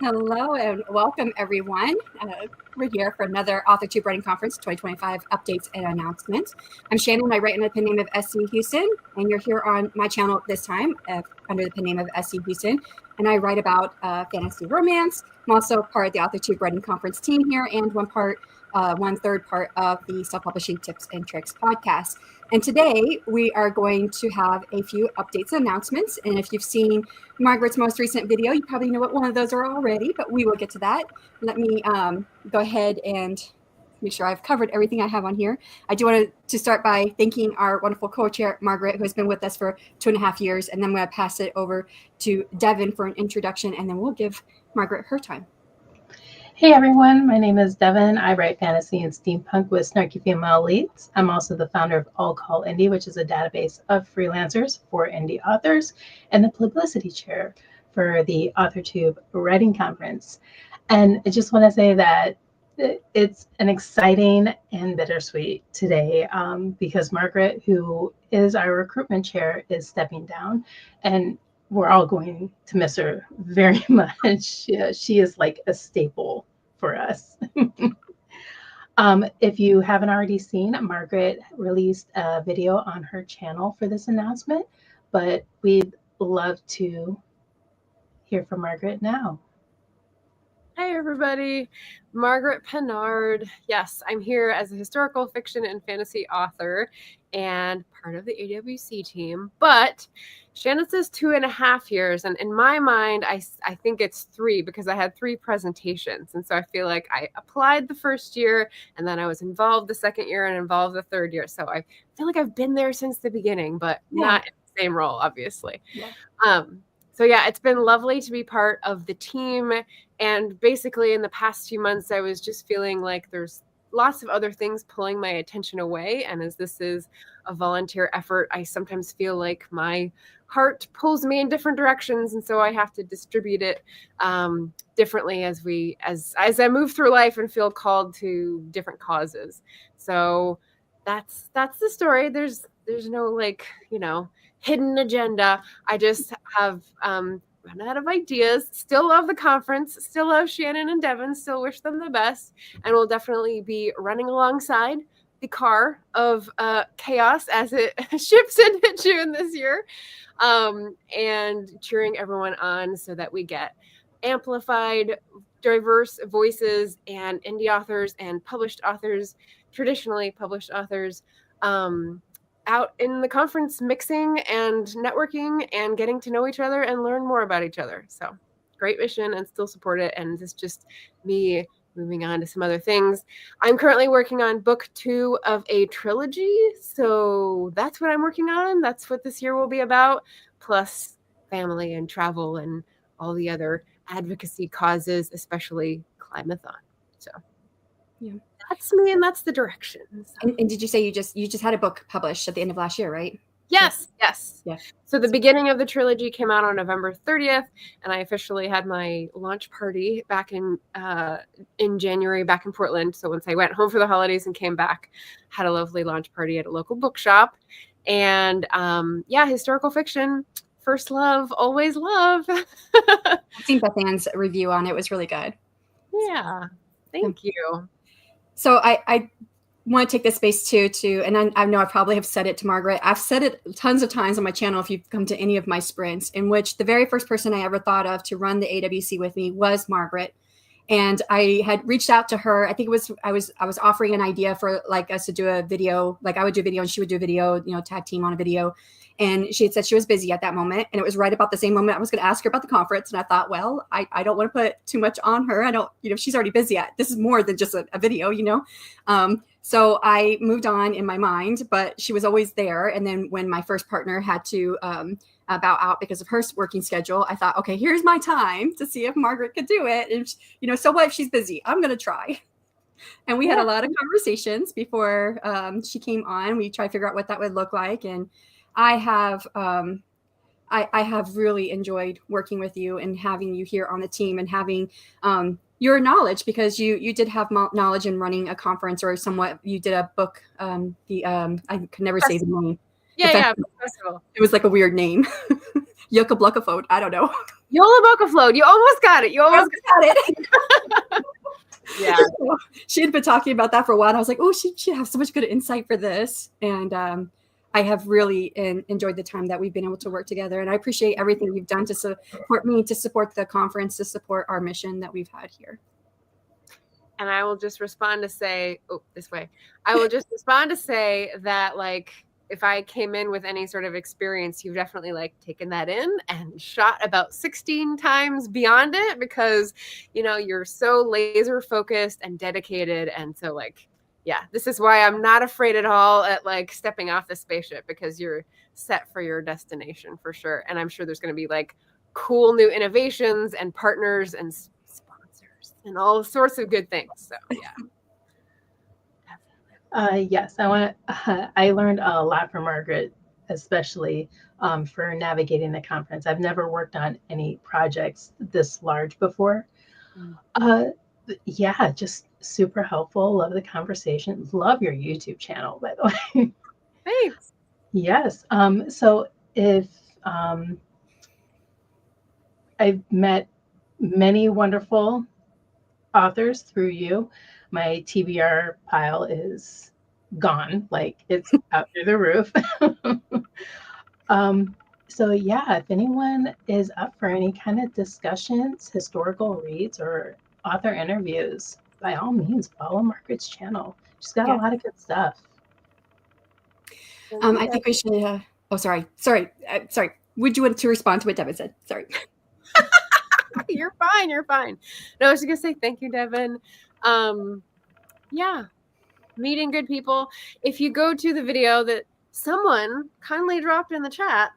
Hello and welcome everyone. We're here for another Authortube Writing Conference 2025 updates and announcements. I'm Shanon. I write under the pen name of SC Huston, and you're here on my channel this time under the pen name of SC Huston, and I write about fantasy romance. I'm also part of the Authortube Writing Conference team here and one third part of the Self-Publishing Tips and Tricks podcast. And today we are going to have a few updates and announcements. And if you've seen Margaret's most recent video, you probably know what one of those are already, but we will get to that. Let me go ahead and make sure I've covered everything I have on here. I do want to start by thanking our wonderful co-chair, Margaret, who has been with us for 2.5 years. And then I'm going to pass it over to Devon for an introduction, and then we'll give Margaret her time. Hey everyone, my name is Devon. I write fantasy and steampunk with snarky female leads. I'm also the founder of All Call Indie, which is a database of freelancers for indie authors, and the publicity chair for the Authortube Writing Conference. And I just want to say that it's an exciting and bittersweet today because Margaret, who is our recruitment chair, is stepping down, and we're all going to miss her very much. She is like a staple for us. If you haven't already seen, Margaret released a video on her channel for this announcement, but we'd love to hear from Margaret now. Hi, everybody. Margaret Pinard. Yes, I'm here as a historical fiction and fantasy author and part of the AWC team. But Shanon says 2.5 years. And in my mind, I think it's 3 because I had 3 presentations. And so I feel like I applied the first year and then I was involved the second year and involved the third year. So I feel like I've been there since the beginning, but not in the same role, obviously. Yeah. So yeah, it's been lovely to be part of the team. And basically in the past few months, I was just feeling like there's lots of other things pulling my attention away. And as this is a volunteer effort, I sometimes feel like my heart pulls me in different directions. And so I have to distribute it differently as I move through life and feel called to different causes. So that's the story. There's no hidden agenda. I just have run out of ideas. Still love the conference. Still love Shanon and Devon. Still wish them the best. And we'll definitely be running alongside the car of chaos as it ships into June this year, and cheering everyone on so that we get amplified, diverse voices and indie authors and published authors, traditionally published authors, out in the conference mixing and networking and getting to know each other and learn more about each other. So great mission and still support it. And this is just me moving on to some other things. I'm currently working on book 2 of a trilogy. So that's what I'm working on. That's what this year will be about, plus family and travel and all the other advocacy causes, especially Climathon. So yeah. That's me, and that's the direction. So. And did you say you just had a book published at the end of last year, right? Yes. Yeah. So the beginning of the trilogy came out on November 30th, and I officially had my launch party back in January back in Portland. So once I went home for the holidays and came back, had a lovely launch party at a local bookshop. And historical fiction, first love, always love. I've seen Beth Ann's review on it. It was really good. Yeah. Thank you. So I want to take this space too, and I know I probably have said it to Margaret. I've said it tons of times on my channel if you've come to any of my sprints, in which the very first person I ever thought of to run the AWC with me was Margaret. And I had reached out to her. I think I was offering an idea for like us to do a video, like I would do a video and she would do a video, tag team on a video. And she had said she was busy at that moment. And it was right about the same moment I was going to ask her about the conference. And I thought, well, I don't want to put too much on her. I don't, she's already busy. This is more than just a video, So I moved on in my mind, but she was always there. And then when my first partner had to bow out because of her working schedule, I thought, okay, here's my time to see if Margaret could do it. And, so what if she's busy? I'm going to try. And we had a lot of conversations before she came on. We tried to figure out what that would look like. And I have really enjoyed working with you and having you here on the team and having your knowledge, because you did have knowledge in running a conference, or somewhat. You did a book, I could never say the name. Festival. It was like a weird name. Yucca Bluckafode. I don't know. Yola Bocaflode. You almost got it. You almost got it. Yeah. So she had been talking about that for a while. And I was like, oh, she has so much good insight for this. And I have really enjoyed the time that we've been able to work together. And I appreciate everything you've done to support me, to support the conference, to support our mission that we've had here. And I will just respond to say, I will just respond to say that, like, if I came in with any sort of experience, you've definitely taken that in and shot about 16 times beyond it, because, you're so laser focused and dedicated. And so this is why I'm not afraid at all at stepping off the spaceship, because you're set for your destination for sure. And I'm sure there's going to be cool new innovations and partners and sponsors and all sorts of good things. So yeah. Yes, I learned a lot from Margaret, especially for navigating the conference. I've never worked on any projects this large before. Just super helpful. Love the conversation. Love your YouTube channel, by the way. Thanks. Yes. So if I've met many wonderful authors through you, my TBR pile is gone. It's out through the roof. If anyone is up for any kind of discussions, historical reads, or author interviews, by all means, follow Margaret's channel. She's got a lot of good stuff. I think we should. Sorry. Would you want to respond to what Devon said? Sorry. You're fine. No, I was just gonna say thank you, Devon. Meeting good people. If you go to the video that someone kindly dropped in the chat,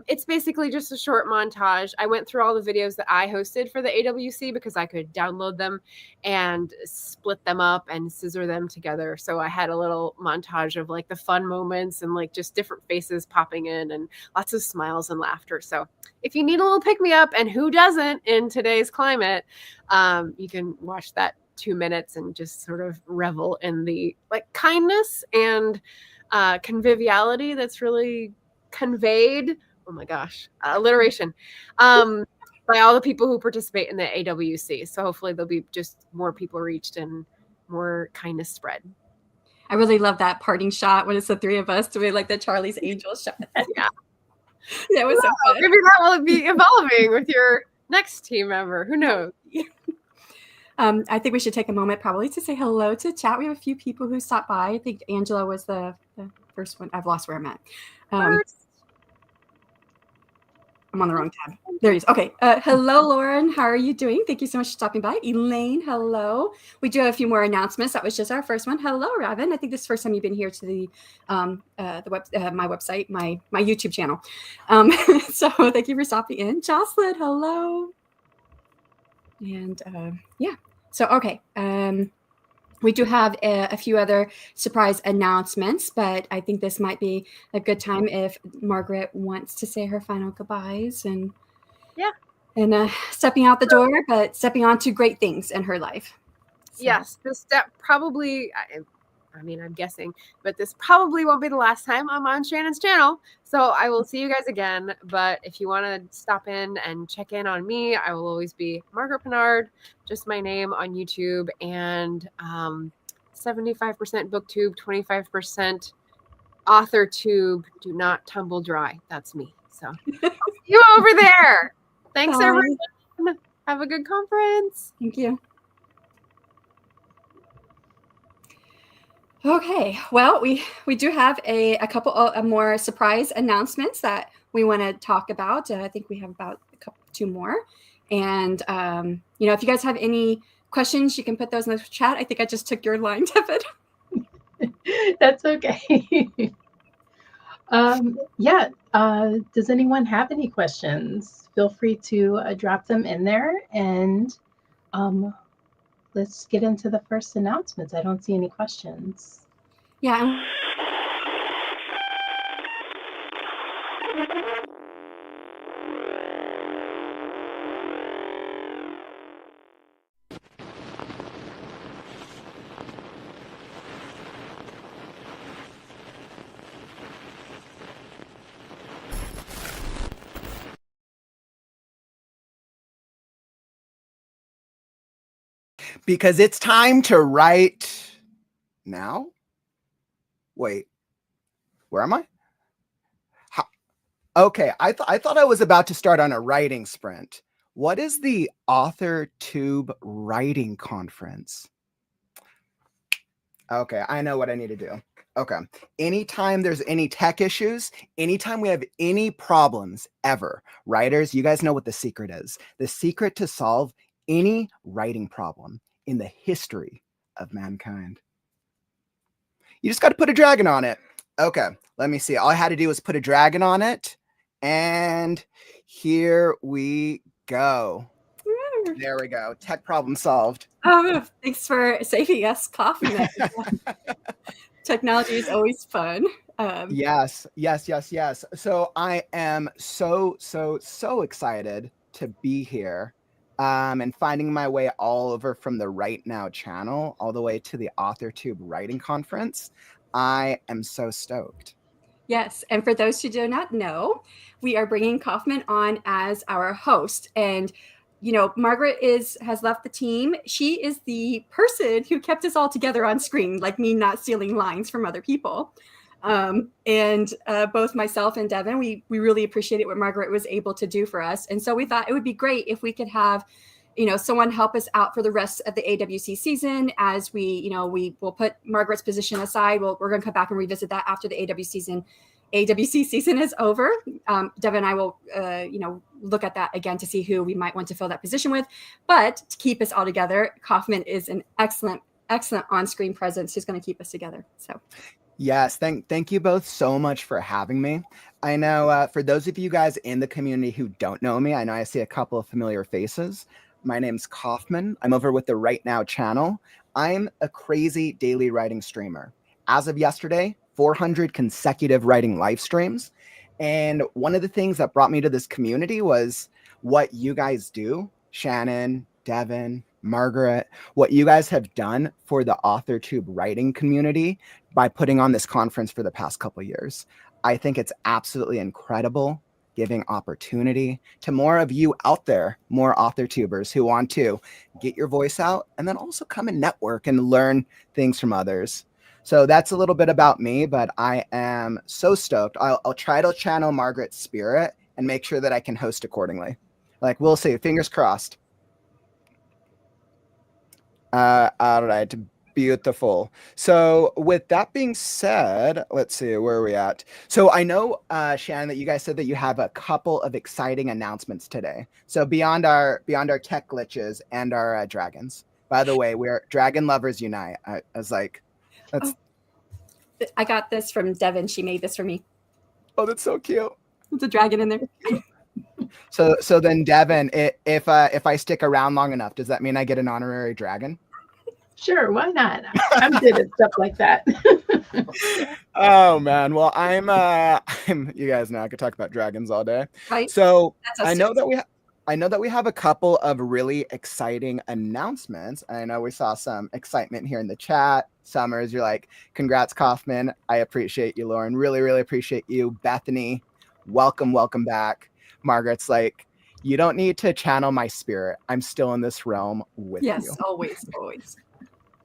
it's basically just a short montage. I went through all the videos that I hosted for the AWC because I could download them and split them up and scissor them together. So I had a little montage of the fun moments and just different faces popping in and lots of smiles and laughter. So if you need a little pick me up, and who doesn't in today's climate, you can watch that 2 minutes and just sort of revel in the kindness and conviviality that's really conveyed. Oh my gosh, alliteration, by all the people who participate in the AWC. So hopefully there'll be just more people reached and more kindness spread. I really love that parting shot when it's the three of us doing the Charlie's Angel shot. Yeah. That was so good. Maybe that will be evolving with your next team member. Who knows? I think we should take a moment probably to say hello to chat. We have a few people who stopped by. I think Angela was the first one. I've lost where I'm at. I'm on the wrong tab. There he is. Okay. Hello, Lauren. How are you doing? Thank you so much for stopping by. Elaine, hello. We do have a few more announcements. That was just our first one. Hello, Raven. I think this is the first time you've been here to the my website, my YouTube channel. So thank you for stopping in. Jocelyn, hello. And so okay. We do have a few other surprise announcements, but I think this might be a good time if Margaret wants to say her final goodbyes and stepping out the door, but stepping on to great things in her life. So. Yes, this step probably, I'm guessing, but this probably won't be the last time I'm on Shanon's channel. So I will see you guys again. But if you want to stop in and check in on me, I will always be Margaret Pinard, just my name on YouTube, and 75% BookTube, 25% Authortube. Do not tumble dry. That's me. So you over there. Thanks, Bye. everyone. Have a good conference. Thank you. Okay, well, we do have a couple of more surprise announcements that we want to talk about. I think we have about two more. And, if you guys have any questions, you can put those in the chat. I think I just took your line, Devon. That's okay. Does anyone have any questions? Feel free to drop them in there, and let's get into the first announcements. I don't see any questions. Yeah. Because it's time to write now. Wait, where am I? Okay, I thought I was about to start on a writing sprint. What is the Authortube writing conference? Okay, I know what I need to do. Okay, anytime there's any tech issues, anytime we have any problems ever, writers, you guys know what the secret is. The secret to solve any writing problem in the history of mankind. You just got to put a dragon on it. Okay, let me see. All I had to do was put a dragon on it. And here we go. There we go. Tech problem solved. Oh, thanks for saving us coughing. Technology is always fun. Yes. So I am so excited to be here and finding my way all over from the Right Now channel all the way to the Authortube writing conference. I am so stoked. Yes, and for those who do not know, we are bringing Kaufman on as our host. And Margaret has left the team. She is the person who kept us all together on screen, like me not stealing lines from other people. And both myself and Devon, we really appreciated what Margaret was able to do for us. And so we thought it would be great if we could have, someone help us out for the rest of the AWC season as we will put Margaret's position aside. We're going to come back and revisit that after the AWC season is over. Devon and I will, look at that again to see who we might want to fill that position with. But to keep us all together, Kaufman is an excellent on-screen presence who's going to keep us together. So. Yes, thank you both so much for having me. I know for those of you guys in the community who don't know me, I know I see a couple of familiar faces. My name's Kaufman. I'm over with the Right Now channel. I'm a crazy daily writing streamer. As of yesterday, 400 consecutive writing live streams. And one of the things that brought me to this community was what you guys do, Shanon, Devon, Margaret, what you guys have done for the Authortube writing community by putting on this conference for the past couple of years. I think it's absolutely incredible, giving opportunity to more of you out there, more Authortubers who want to get your voice out and then also come and network and learn things from others. So that's a little bit about me, but I am so stoked. I'll try to channel Margaret's spirit and make sure that I can host accordingly. Like, we'll see, fingers crossed. All right, beautiful. So with that being said, let's see, where are we at? So I know, Shanon, that you guys said that you have a couple of exciting announcements today. So beyond our tech glitches and our dragons. By the way, we're Dragon Lovers Unite. I was like, that's. Oh, I got this from Devon. She made this for me. Oh, that's so cute. There's a dragon in there. So then, Devon, if I stick around long enough, does that mean I get an honorary dragon? Sure, why not? I'm good at stuff like that. Oh man, well I'm you guys know I could talk about dragons all day. Right. So I know that we have a couple of really exciting announcements. I know we saw some excitement here in the chat. Summers, you're like, congrats, Kaufman. I appreciate you, Lauren. Really, really appreciate you. Bethany, welcome back. Margaret's like, you don't need to channel my spirit. I'm still in this realm with you. Yes, always.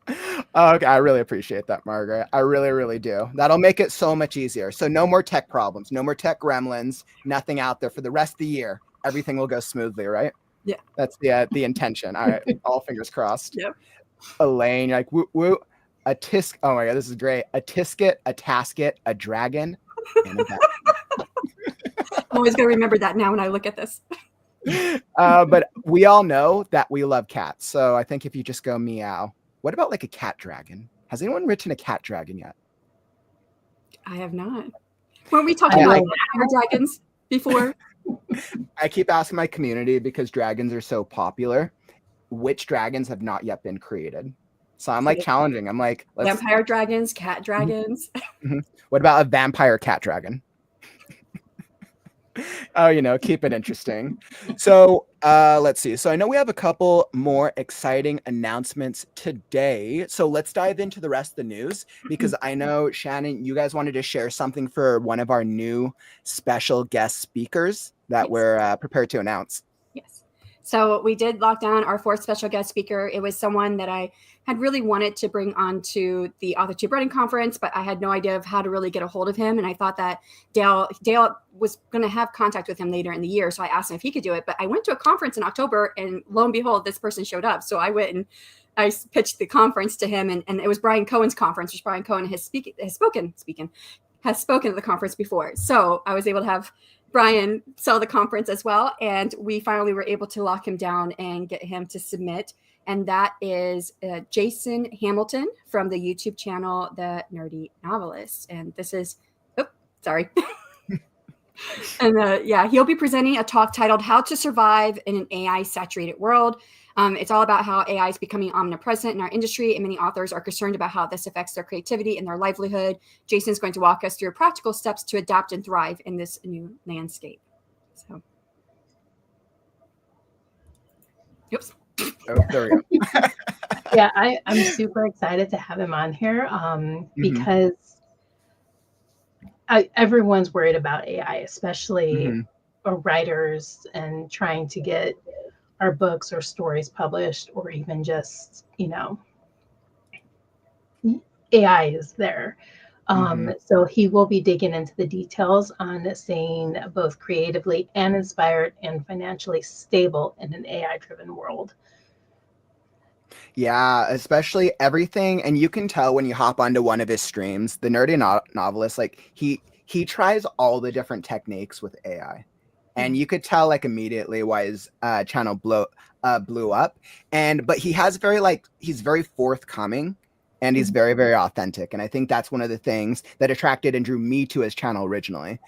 Okay, I really appreciate that, Margaret. I really, really do. That'll make it so much easier. So no more tech problems, no more tech gremlins, nothing out there for the rest of the year. Everything will go smoothly, right? Yeah. That's the intention. All right, all fingers crossed. Yep. Elaine, you're like, woo. a tisk. Oh my God, this is great. A tisket, a tasket, a dragon, and a bat. I'm always going to remember that now when I look at this. But we all know that we love cats. So I think if you just go meow, what about like a cat dragon? Has anyone written a cat dragon yet? I have not. Weren't we talking about dragons before? I keep asking my community because dragons are so popular. Which dragons have not yet been created? So I'm like challenging. I'm like, vampire dragons, cat dragons. What about a vampire cat dragon? Oh, keep it interesting. So let's see. So I know we have a couple more exciting announcements today. So let's dive into the rest of the news because I know, Shanon, you guys wanted to share something for one of our new special guest speakers that we're prepared to announce. Yes. So we did lock down our fourth special guest speaker. It was someone that I had really wanted to bring on to the Authortube Writing Conference, but I had no idea of how to really get a hold of him. And I thought that Dale was going to have contact with him later in the year. So I asked him if he could do it. But I went to a conference in October and lo and behold, this person showed up. So I went and I pitched the conference to him. And it was Brian Cohen's conference, which Brian Cohen has spoken at the conference before. So I was able to have Brian sell the conference as well. And we finally were able to lock him down and get him to submit. And that is Jason Hamilton from the YouTube channel, The Nerdy Novelist. And this is, And he'll be presenting a talk titled How to Survive in an AI-Saturated World. It's all about how AI is becoming omnipresent in our industry, and many authors are concerned about how this affects their creativity and their livelihood. Jason's going to walk us through practical steps to adapt and thrive in this new landscape. So, oops. Oh, there we go. Yeah, I'm super excited to have him on here because everyone's worried about AI, especially writers and trying to get our books or stories published, or even just, AI is there. So he will be digging into the details on staying both creatively and inspired and financially stable in an AI-driven world. Yeah, especially everything. And you can tell when you hop onto one of his streams, the Nerdy Novelist, like he tries all the different techniques with AI. And you could tell like immediately why his channel blew up. But he has he's very forthcoming and he's very, very authentic. And I think that's one of the things that attracted and drew me to his channel originally.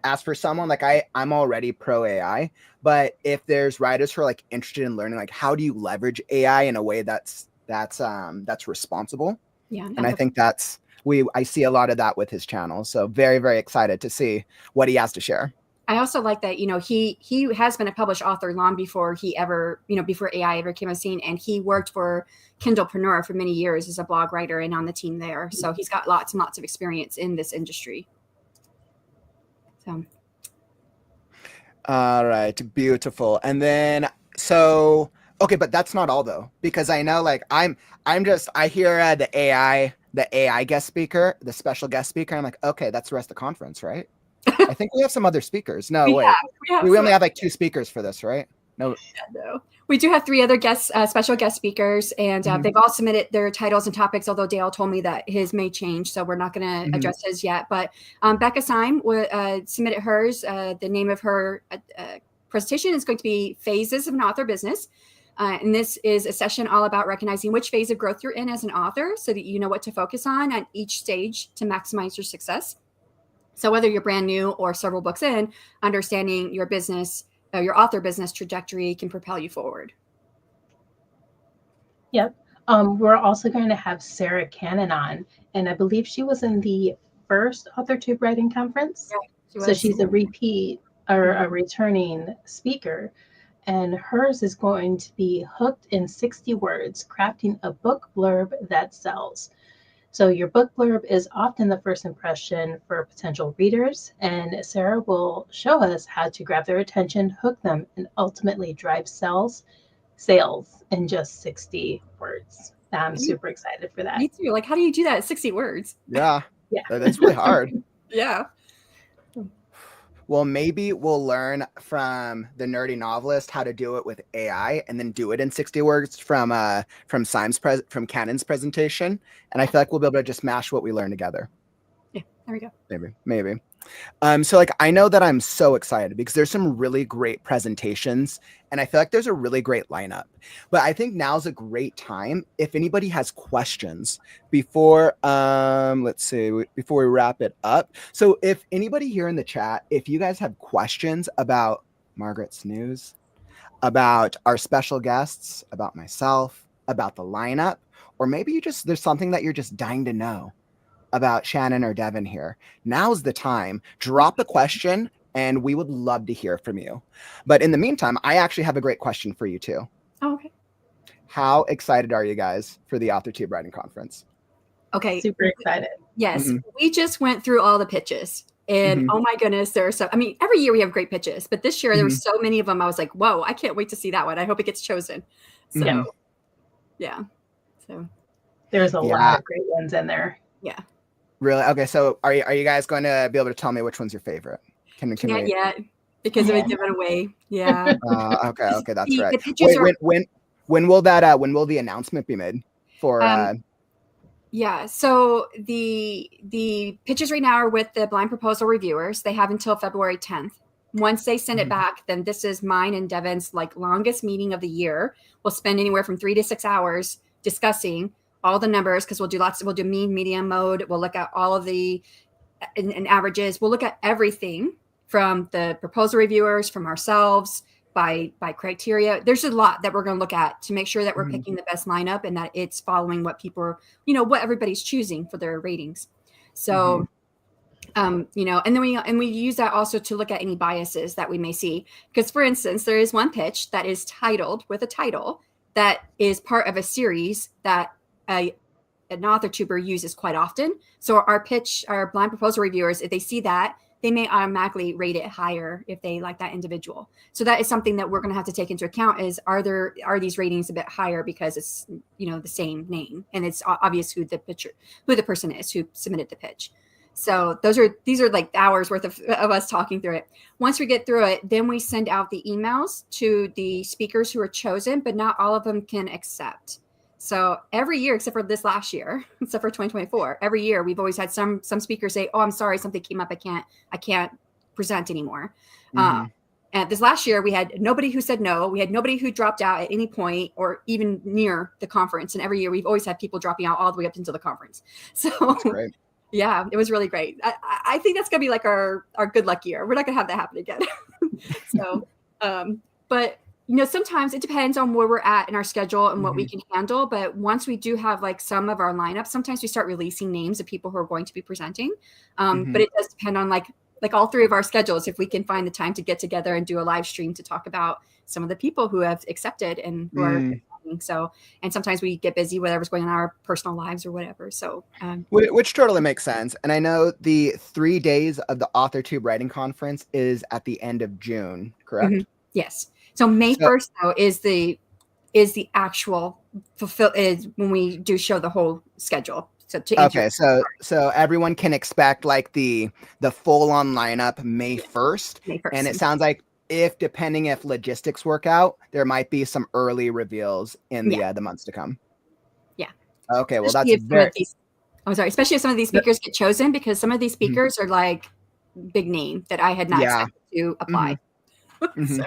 As for someone like I'm already pro AI, but if there's writers who are like interested in learning, like how do you leverage AI in a way that's responsible? Yeah. And I think I see a lot of that with his channel. So very, very excited to see what he has to share. I also like that, he has been a published author long before he ever, before AI ever came on the scene. And he worked for Kindlepreneur for many years as a blog writer and on the team there. So he's got lots and lots of experience in this industry. So. All right. Beautiful. And then, okay, but that's not all though, because I know like I hear the AI guest speaker, the special guest speaker. I'm like, okay, that's the rest of the conference, right? I think we have some other speakers. No, wait. We only have like 2 speakers for this, right? No. No. We do have 3 other special guest speakers, and they've all submitted their titles and topics, although Dale told me that his may change, so we're not going to address his yet. But Becca Syme submitted hers. The name of her presentation is going to be Phases of an Author Business. And this is a session all about recognizing which phase of growth you're in as an author so that you know what to focus on at each stage to maximize your success. So whether you're brand new or several books in, understanding your business, your author business trajectory can propel you forward. Yep. We're also going to have Sarah Cannon on, and I believe she was in the first Authortube Writing Conference. Yeah, so she's a repeat or a returning speaker, and hers is going to be Hooked in 60 Words, Crafting a Book Blurb That Sells. So your book blurb is often the first impression for potential readers, and Sarah will show us how to grab their attention, hook them, and ultimately drive sales in just 60 words. I'm super excited for that. Me too. Like, how do you do that at 60 words? Yeah. That's really hard. Yeah. well, maybe we'll learn from the nerdy novelist how to do it with AI, and then do it in 60 words from Canon's presentation. And I feel like we'll be able to just mash what we learn together. Yeah, there we go. Maybe. So like, I know that I'm so excited because there's some really great presentations, and I feel like there's a really great lineup. But I think now's a great time if anybody has questions before before we wrap it up. So if anybody here in the chat, if you guys have questions about Margaret's news, about our special guests, about myself, about the lineup, or maybe there's something that you're just dying to know about Shanon or Devon here, now's the time. Drop a question and we would love to hear from you. But in the meantime, I actually have a great question for you too. Oh, okay. How excited are you guys for the Authortube Writing Conference? Okay. Super excited. Yes. We just went through all the pitches, and oh my goodness, there are so, I mean, every year we have great pitches, but this year there were so many of them. I was like, whoa, I can't wait to see that one. I hope it gets chosen. So yeah. So there's a lot of great ones in there. Yeah. Really? Okay. So are you guys going to be able to tell me which one's your favorite? Can't yet because we give it away. Yeah. Okay. That's the, right. The pitches when will the announcement be made for? Yeah. So the pitches right now are with the blind proposal reviewers. They have until February 10th. Once they send it back, then this is mine and Devon's like longest meeting of the year. We'll spend anywhere from 3 to 6 hours discussing all the numbers, because we'll do mean, medium, mode. We'll look at all of the and averages. We'll look at everything from the proposal reviewers, from ourselves, by criteria. There's a lot that we're going to look at to make sure that we're picking the best lineup and that it's following what people are, what everybody's choosing for their ratings. So, and then we use that also to look at any biases that we may see. Because for instance, there is one pitch that is titled with a title that is part of a series that an Authortuber uses quite often. So our blind proposal reviewers, if they see that, they may automatically rate it higher if they like that individual. So that is something that we're going to have to take into account: is are these ratings a bit higher because it's the same name and it's obvious who the person is who submitted the pitch. So these are like hours worth of us talking through it. Once we get through it, then we send out the emails to the speakers who are chosen, but not all of them can accept. So every year, except for this last year, except for 2024, every year we've always had some speakers say, "Oh, I'm sorry, something came up. I can't present anymore." And this last year, we had nobody who said no. We had nobody who dropped out at any point or even near the conference. And every year, we've always had people dropping out all the way up into the conference. So yeah, it was really great. I think that's gonna be like our good luck year. We're not gonna have that happen again. So, but. Sometimes it depends on where we're at in our schedule and what we can handle. But once we do have like some of our lineup, sometimes we start releasing names of people who are going to be presenting. But it does depend on like all three of our schedules, if we can find the time to get together and do a live stream to talk about some of the people who have accepted and who are presenting. So, and sometimes we get busy, whatever's going on in our personal lives or whatever. So, which totally makes sense. And I know the 3 days of the Authortube Writing Conference is at the end of June, correct? Yes. So May 1st though is the actual is when we do show the whole schedule. So everyone can expect like the full on lineup May 1st. And it sounds like depending if logistics work out, there might be some early reveals in the months to come. Yeah. Okay. Well, especially if some of these speakers get chosen, because some of these speakers are like big name that I had not expected to apply. So.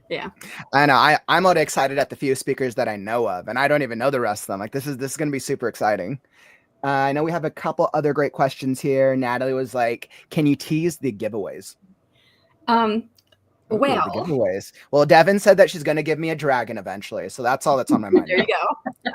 Yeah, I know. I'm already excited at the few speakers that I know of, and I don't even know the rest of them. Like this is going to be super exciting. I know we have a couple other great questions here. Natalie was like, "Can you tease the giveaways?" The giveaways. Well, Devon said that she's going to give me a dragon eventually, so that's all that's on my mind. There you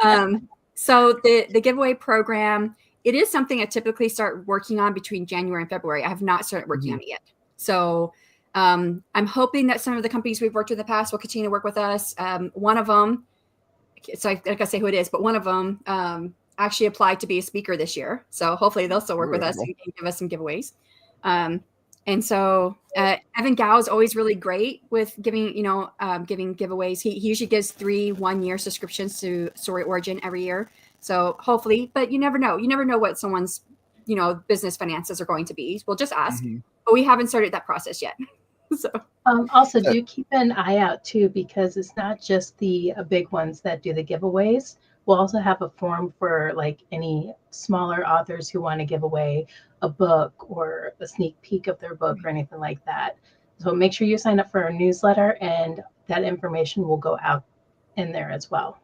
go. So the giveaway program, it is something I typically start working on between January and February. I have not started working on it yet. So. I'm hoping that some of the companies we've worked with in the past will continue to work with us. One of them, so I gotta say who it is, but one of them actually applied to be a speaker this year. So hopefully they'll still work with us and give us some giveaways. And so Evan Gao is always really great with giving giveaways. He usually gives 3 1-year subscriptions to Story Origin every year. So hopefully, but you never know. You never know what someone's business finances are going to be. We'll just ask. but we haven't started that process yet. So Also, do keep an eye out too, because it's not just the big ones that do the giveaways. We'll also have a form for like any smaller authors who want to give away a book or a sneak peek of their book or anything like that. So make sure you sign up for our newsletter, and that information will go out in there as well.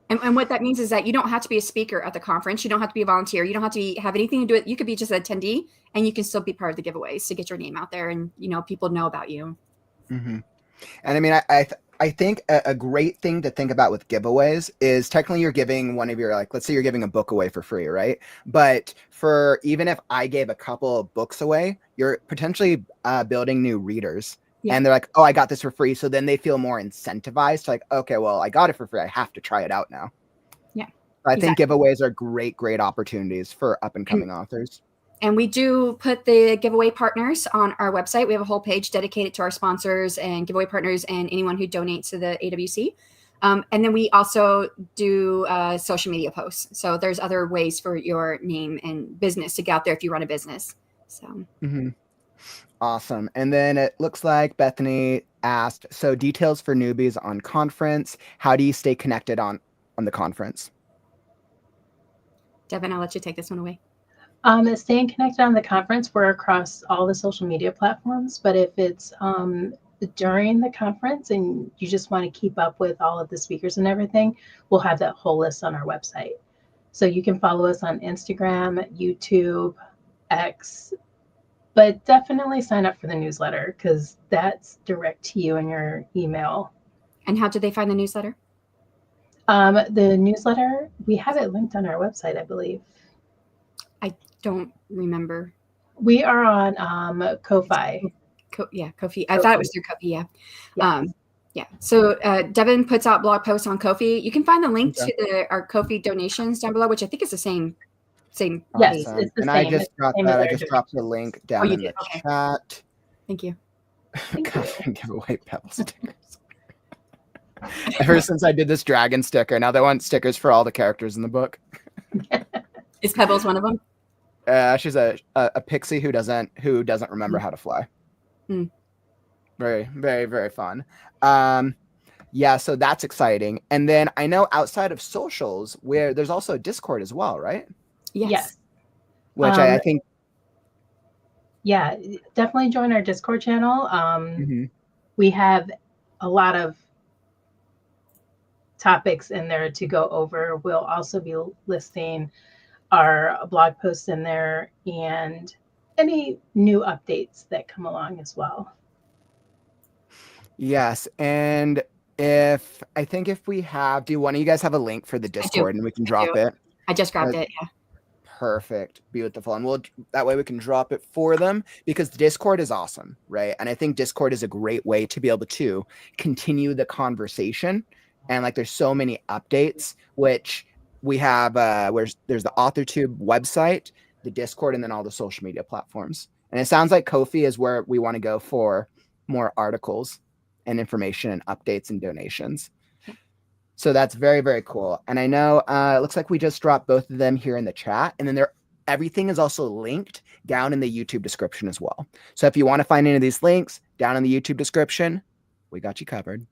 And what that means is that you don't have to be a speaker at the conference. You don't have to be a volunteer. You don't have to have anything to do with it. You could be just an attendee, and you can still be part of the giveaways to get your name out there, and people know about you. Mm-hmm. And I mean, I think a great thing to think about with giveaways is technically you're giving one of your, like, let's say you're giving a book away for free, right? But for even if I gave a couple of books away, you're potentially building new readers. Yeah. And they're like, oh, I got this for free. So then they feel more incentivized to like, okay, well, I got it for free. I have to try it out now. Yeah. So I think giveaways are great opportunities for up and coming authors. And we do put the giveaway partners on our website. We have a whole page dedicated to our sponsors and giveaway partners and anyone who donates to the AWC. And then we also do social media posts. So there's other ways for your name and business to get out there if you run a business. So. Mm-hmm. Awesome. And then it looks like Bethany asked, so details for newbies on conference. How do you stay connected on the conference? Devon, I'll let you take this one away. Staying connected on the conference, we're across all the social media platforms, but if it's during the conference and you just want to keep up with all of the speakers and everything, we'll have that whole list on our website. So you can follow us on Instagram, YouTube, X, but definitely sign up for the newsletter because that's direct to you in your email. And how did they find the newsletter? The newsletter, we have it linked on our website, I believe. I don't remember. We are on Ko-Fi. Ko-Fi. I thought it was through Ko-Fi. Yeah. Yeah. So Devon puts out blog posts on Ko-Fi. You can find the link to our Ko-Fi donations down below, which I think is the same. Yes, awesome. it's the and same. I just got that. I just dropped the link down in the chat. Thank you. Give away Pebble stickers. Ever since I did this dragon sticker, now they want stickers for all the characters in the book. Is Pebbles one of them? She's a pixie who doesn't remember how to fly. Very, very, very fun. Yeah, so that's exciting. And then I know outside of socials, where there's also a Discord as well, right? Yes. Which I think. Yeah, definitely join our Discord channel. We have a lot of topics in there to go over. We'll also be listing our blog posts in there and any new updates that come along as well. Yes, and if we have, do one of you guys have a link for the Discord and we can drop it? I just grabbed it. Yeah. Perfect. Beautiful. And that way we can drop it for them because Discord is awesome, right? And I think Discord is a great way to be able to continue the conversation. And like there's so many updates, which we have where there's the Authortube website, the Discord, and then all the social media platforms. And it sounds like Ko-Fi is where we want to go for more articles and information and updates and donations. So that's very, very cool. And I know it looks like we just dropped both of them here in the chat. And then everything is also linked down in the YouTube description as well. So if you want to find any of these links down in the YouTube description, we got you covered.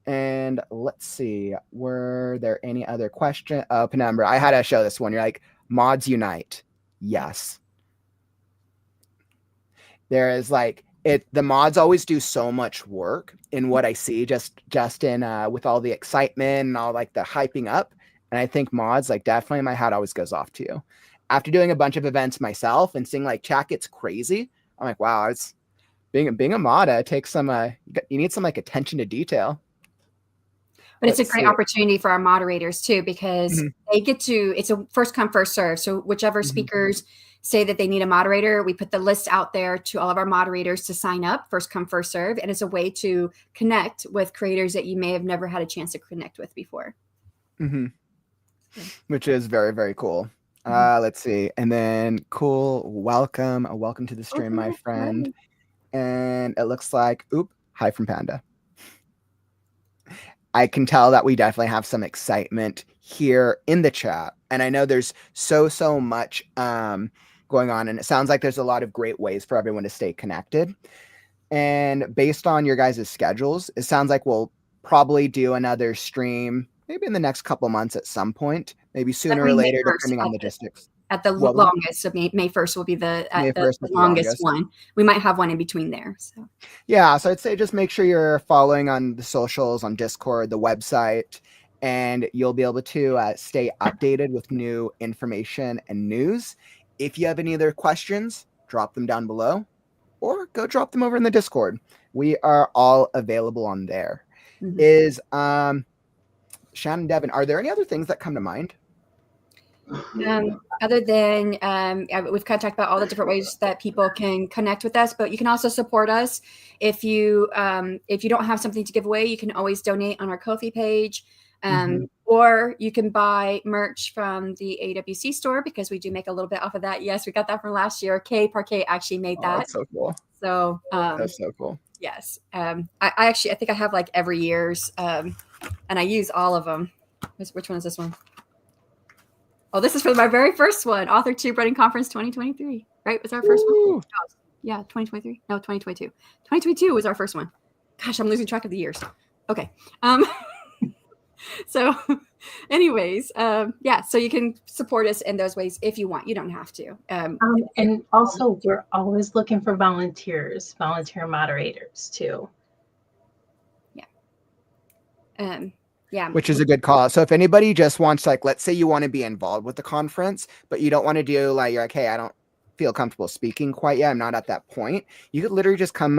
And let's see, were there any other questions? Penumbra, I had to show this one. You're like, mods unite. Yes. There is like, the mods always do so much work in what I see just in with all the excitement and all like the hyping up. And I think mods, like definitely my hat always goes off to you. After doing a bunch of events myself and seeing like chat gets crazy, I'm like, wow, it's being a mod, it takes some you need some like attention to detail. But it's a great opportunity for our moderators too, because they get to, it's a first come, first serve. So whichever speakers say that they need a moderator, we put the list out there to all of our moderators to sign up, first come, first serve. And it's a way to connect with creators that you may have never had a chance to connect with before. Which is very, very cool. Let's see. And then cool. Welcome to the stream, my friend. And it looks like, hi from Panda. I can tell that we definitely have some excitement here in the chat. And I know there's so much going on, and it sounds like there's a lot of great ways for everyone to stay connected. And based on your guys' schedules, it sounds like we'll probably do another stream maybe in the next couple months at some point, maybe sooner or later, depending on logistics. At the longest, so May 1st will be the longest one. We might have one in between there. So yeah, so I'd say just make sure you're following on the socials, on Discord, the website, and you'll be able to stay updated with new information and news. If you have any other questions, drop them down below, or go drop them over in the Discord. We are all available on there. Is Shanon, Devon, are there any other things that come to mind? Other than we've kind of talked about all the different ways that people can connect with us, but you can also support us. If you don't have something to give away, you can always donate on our Ko-fi page, or you can buy merch from the AWC store, because we do make a little bit off of that. Yes, we got that from last year. Kay Parquet actually made that. That's so cool. So that's so cool. Yes, I think I have like every year's, and I use all of them. Which one is this one? Oh, this is for my very first one, Authortube Writing Conference 2023. Right? Was our first one? Yeah, 2023. No, 2022. 2022 was our first one. Gosh, I'm losing track of the years. Okay. So anyways, yeah, so you can support us in those ways if you want. You don't have to. And also, we're always looking for volunteer moderators too. Yeah. Yeah. Which is a good call. So if anybody just wants, like, let's say you want to be involved with the conference, but you don't want to do like, you're like, hey, I don't feel comfortable speaking quite yet. I'm not at that point. You could literally just come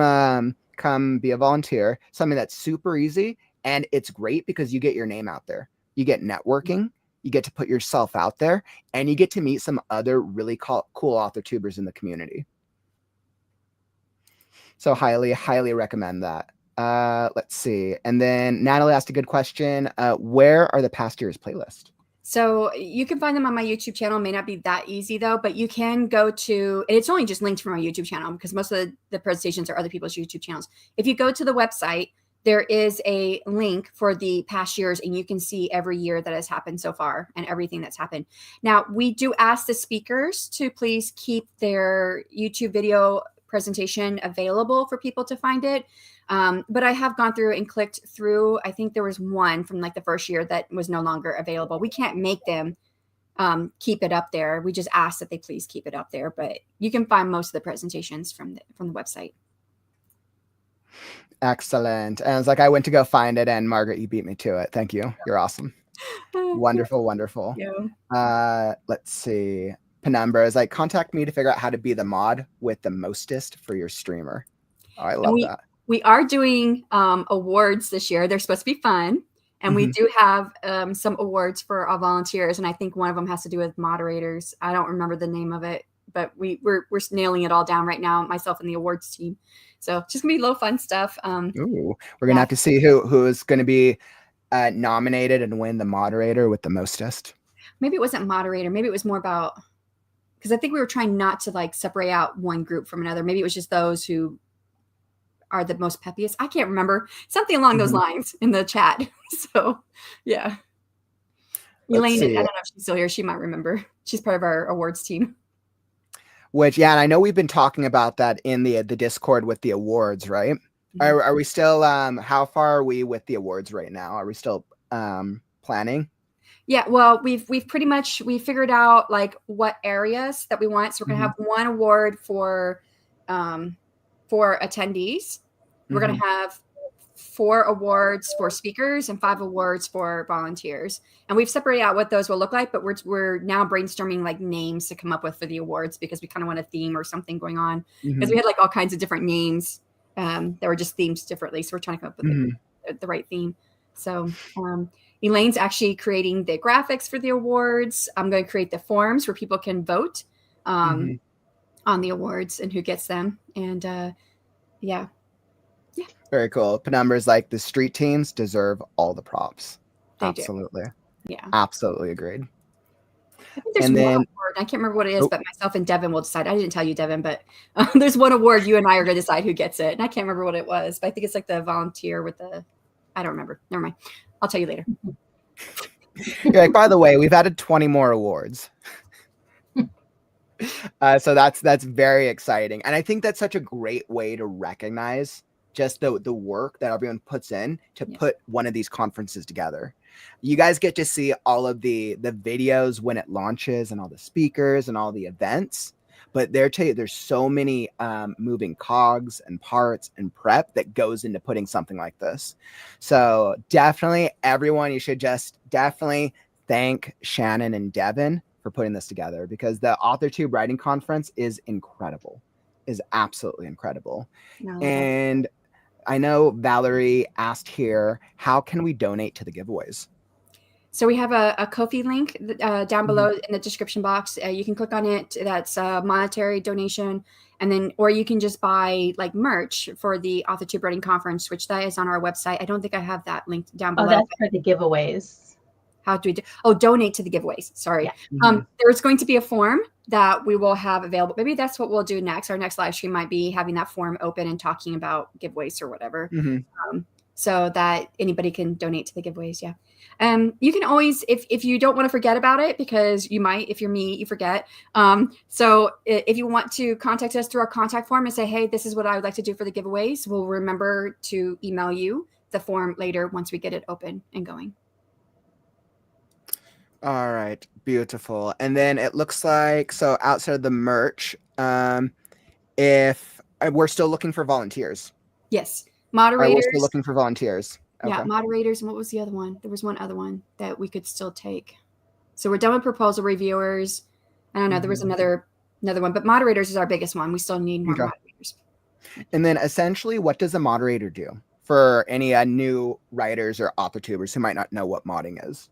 be a volunteer, something that's super easy. And it's great because you get your name out there. You get networking, you get to put yourself out there, and you get to meet some other really cool Authortubers in the community. So highly, highly recommend that. Let's see. And then Natalie asked a good question. Where are the past year's playlists? So you can find them on my YouTube channel. It may not be that easy though, but you can go to, and it's only just linked from my YouTube channel because most of the presentations are other people's YouTube channels. If you go to the website, there is a link for the past years, and you can see every year that has happened so far and everything that's happened. Now, we do ask the speakers to please keep their YouTube video presentation available for people to find it. But I have gone through and clicked through. I think there was one from like the first year that was no longer available. We can't make them keep it up there. We just ask that they please keep it up there. But you can find most of the presentations from the website. Excellent. And it's like, I went to go find it, and Margaret, you beat me to it. Thank you. You're awesome. Wonderful, wonderful. Yeah. Let's see. Penumbra is like, contact me to figure out how to be the mod with the mostest for your streamer. Oh, I love that. We are doing awards this year. They're supposed to be fun. And we do have some awards for our volunteers. And I think one of them has to do with moderators. I don't remember the name of it, but we're nailing it all down right now, myself and the awards team. So it's just gonna be a little fun stuff. Ooh, we're gonna have to see who is gonna be nominated and win the moderator with the mostest. Maybe it wasn't moderator. Maybe it was more about, because I think we were trying not to like separate out one group from another. Maybe it was just those who are the most peppiest. I can't remember. Something along those lines in the chat. So yeah. Elaine, I don't know if she's still here. She might remember. She's part of our awards team. Which, yeah, and I know we've been talking about that in the Discord with the awards, right? Are we still, how far are we with the awards right now? Are we still planning? Yeah, well, we've pretty much, we figured out like what areas that we want. So we're gonna have one award for attendees. We're gonna have 4 awards for speakers and 5 awards for volunteers. And we've separated out what those will look like, but we're now brainstorming like names to come up with for the awards, because we kind of want a theme or something going on. Because we had like all kinds of different names that were just themed differently. So we're trying to come up with the right theme. So Elaine's actually creating the graphics for the awards. I'm going to create the forms where people can vote on the awards and who gets them. And yeah. Very cool. Penumbra's like, the street teams deserve all the props. They Absolutely. do. Yeah. Absolutely agreed. I think there's one award. I can't remember what it is, but myself and Devon will decide. I didn't tell you, Devon, but there's one award you and I are going to decide who gets it. And I can't remember what it was, but I think it's like the volunteer with the, I don't remember. Never mind. I'll tell you later. You're like, by the way, we've added 20 more awards. So that's very exciting. And I think that's such a great way to recognize just the work that everyone puts in to put one of these conferences together. You guys get to see all of the videos when it launches and all the speakers and all the events. But there's so many moving cogs and parts and prep that goes into putting something like this. So definitely everyone, you should just definitely thank Shanon and Devon for putting this together, because the Authortube Writing Conference is incredible, is absolutely incredible. And I know Valerie asked here, how can we donate to the giveaways? So we have a Ko-fi link down below in the description box. You can click on it. That's a monetary donation. And then, or you can just buy like merch for the Authortube Writing Conference, which that is on our website. I don't think I have that linked down below. Oh, that's for the giveaways. How do we donate to the giveaways? Sorry. Yeah. There's going to be a form that we will have available. Maybe that's what we'll do next. Our next live stream might be having that form open and talking about giveaways or whatever. So that anybody can donate to the giveaways. Yeah. You can always, if you don't want to forget about it, because you might, if you're me, you forget. So if you want to contact us through our contact form and say, hey, this is what I would like to do for the giveaways, we'll remember to email you the form later once we get it open and going. All right. Beautiful. And then it looks like, so outside of the merch, if we're still looking for volunteers. Yes. Moderators. We're still looking for volunteers. Yeah, okay. Moderators. And what was the other one? There was one other one that we could still take. So we're done with proposal reviewers. I don't know. There was another one, but moderators is our biggest one. We still need more moderators. And then essentially, what does a moderator do for any new writers or authortubers who might not know what modding is?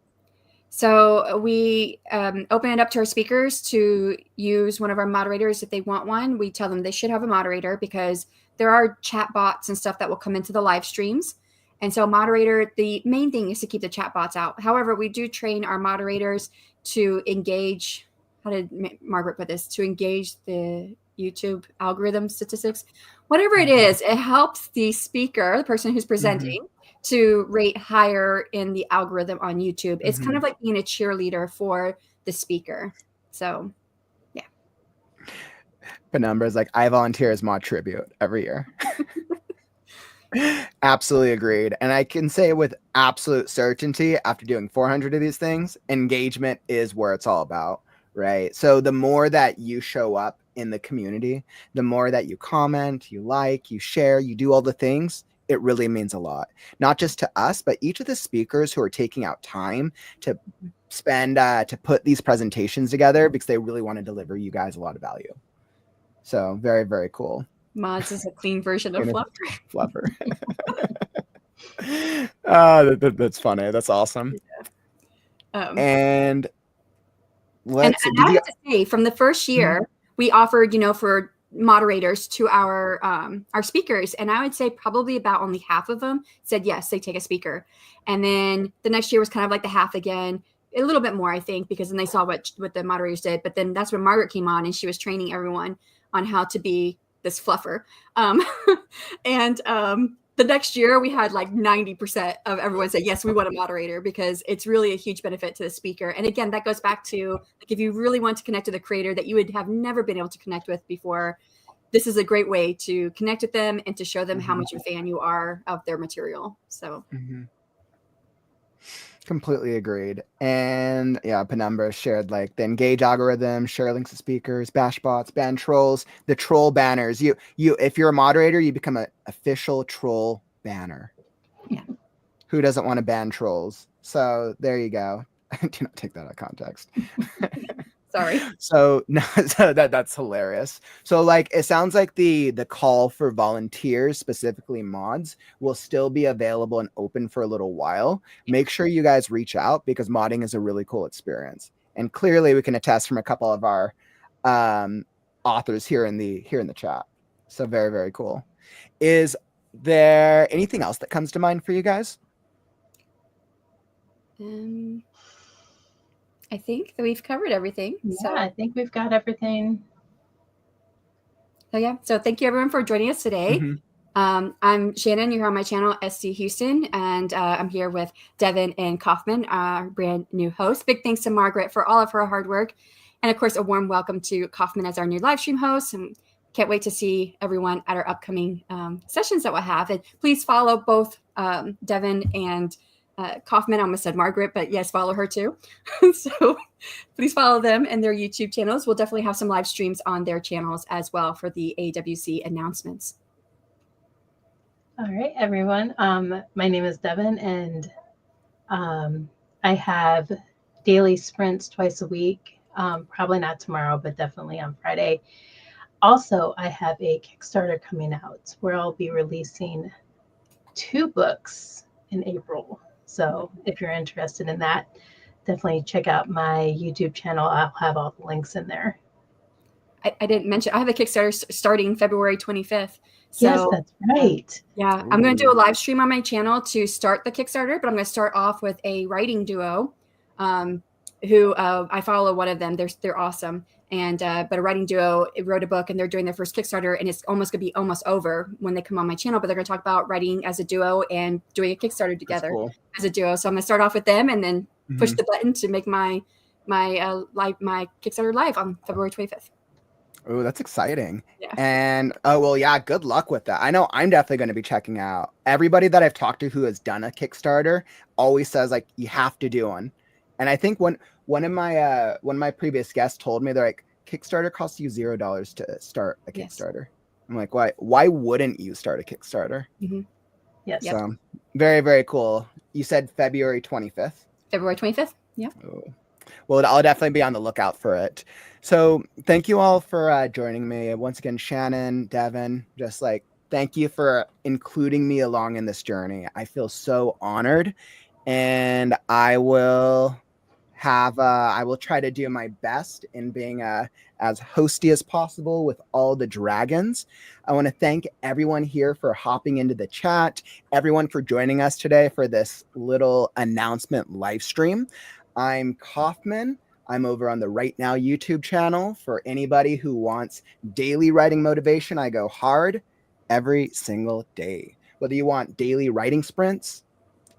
So we open it up to our speakers to use one of our moderators if they want one. We tell them they should have a moderator, because there are chat bots and stuff that will come into the live streams. And so moderator, the main thing is to keep the chat bots out. However, we do train our moderators to engage, how did Margaret put this, to engage the YouTube algorithm statistics, whatever it is, it helps the speaker, the person who's presenting, to rate higher in the algorithm on YouTube. It's kind of like being a cheerleader for the speaker. So, yeah. Penumbra is like, I volunteer as mod tribute every year. Absolutely agreed. And I can say with absolute certainty, after doing 400 of these things, engagement is where it's all about, right? So the more that you show up in the community, the more that you comment, you like, you share, you do all the things, it really means a lot, not just to us, but each of the speakers who are taking out time to spend, to put these presentations together, because they really want to deliver you guys a lot of value. So very, very cool. Mods is a clean version of Fluffer. That's funny. That's awesome. Yeah. And let's and I have to say, from the first year, we offered, for moderators to our speakers, and I would say probably about only half of them said yes, they take a speaker. And then the next year was kind of like the half again, a little bit more, I think, because then they saw what the moderators did. But then that's when Margaret came on, and she was training everyone on how to be this fluffer. The next year we had like 90% of everyone say, yes, we want a moderator, because it's really a huge benefit to the speaker. And again, that goes back to, like, if you really want to connect with a creator that you would have never been able to connect with before, this is a great way to connect with them and to show them how much of a fan you are of their material. So completely agreed. And yeah, Penumbra shared like the engage algorithm, share links to speakers, bash bots, ban trolls, the troll banners. You if you're a moderator, you become an official troll banner. Yeah. Who doesn't want to ban trolls? So there you go. Do not take that out of context. Sorry. So no, so that's hilarious. So like, it sounds like the call for volunteers, specifically mods, will still be available and open for a little while. Make sure you guys reach out, because modding is a really cool experience. And clearly we can attest from a couple of our authors here in the chat. So very, very cool. Is there anything else that comes to mind for you guys? I think that we've covered everything. Yeah, So I think we've got everything. So thank you everyone for joining us today. I'm Shanon. You're on my channel, SC Huston, and I'm here with Devon and Kaufman, our brand new host. Big thanks to Margaret for all of her hard work. And of course, a warm welcome to Kaufman as our new live stream host. And can't wait to see everyone at our upcoming sessions that we'll have. And please follow both Devon and Kaufman. I almost said Margaret, but yes, follow her too. So please follow them and their YouTube channels. We'll definitely have some live streams on their channels as well for the AWC announcements. All right, everyone. My name is Devon, and I have daily sprints twice a week. Probably not tomorrow, but definitely on Friday. Also, I have a Kickstarter coming out where I'll be releasing 2 books in April. So if you're interested in that, definitely check out my YouTube channel. I'll have all the links in there. I didn't mention, I have a Kickstarter starting February 25th. So, yes, that's right. Yeah, I'm going to do a live stream on my channel to start the Kickstarter, but I'm going to start off with a writing duo who I follow one of them. They're awesome. And but a writing duo wrote a book, and they're doing their first Kickstarter, and it's almost going to be almost over when they come on my channel. But they're going to talk about writing as a duo and doing a Kickstarter together as a duo. So I'm going to start off with them, and then push the button to make my Kickstarter live on February 25th. Oh, that's exciting. Yeah. And good luck with that. I know I'm definitely going to be checking out. Everybody that I've talked to who has done a Kickstarter always says like you have to do one. And I think one of my previous guests told me, they're like, Kickstarter costs you $0 to start a Kickstarter. Yes. I'm like, why wouldn't you start a Kickstarter? Mm-hmm. Yes. So very, very cool. You said February 25th. February 25th. Yeah. Oh. Well, I'll definitely be on the lookout for it. So thank you all for joining me. Once again, Shanon, Devon, just like, thank you for including me along in this journey. I feel so honored, and I will try to do my best in being as hosty as possible with all the dragons. I want to thank everyone here for hopping into the chat, everyone for joining us today for this little announcement live stream. I'm Kaufman. I'm over on the Right Now YouTube channel. For anybody who wants daily writing motivation, I go hard every single day. Whether you want daily writing sprints,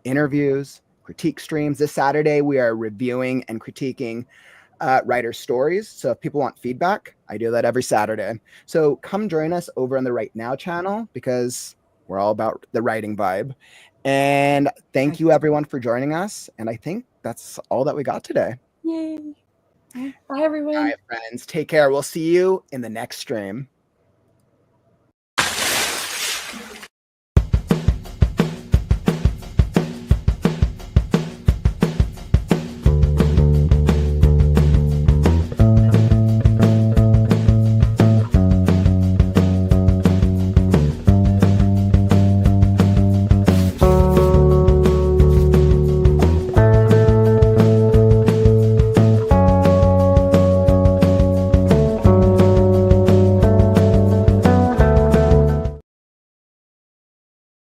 interviews, critique streams. This Saturday, we are reviewing and critiquing writer stories. So if people want feedback, I do that every Saturday. So come join us over on the Right Now channel, because we're all about the writing vibe. And thank you everyone for joining us. And I think that's all that we got today. Yay. Bye, everyone. All right, friends. Take care. We'll see you in the next stream.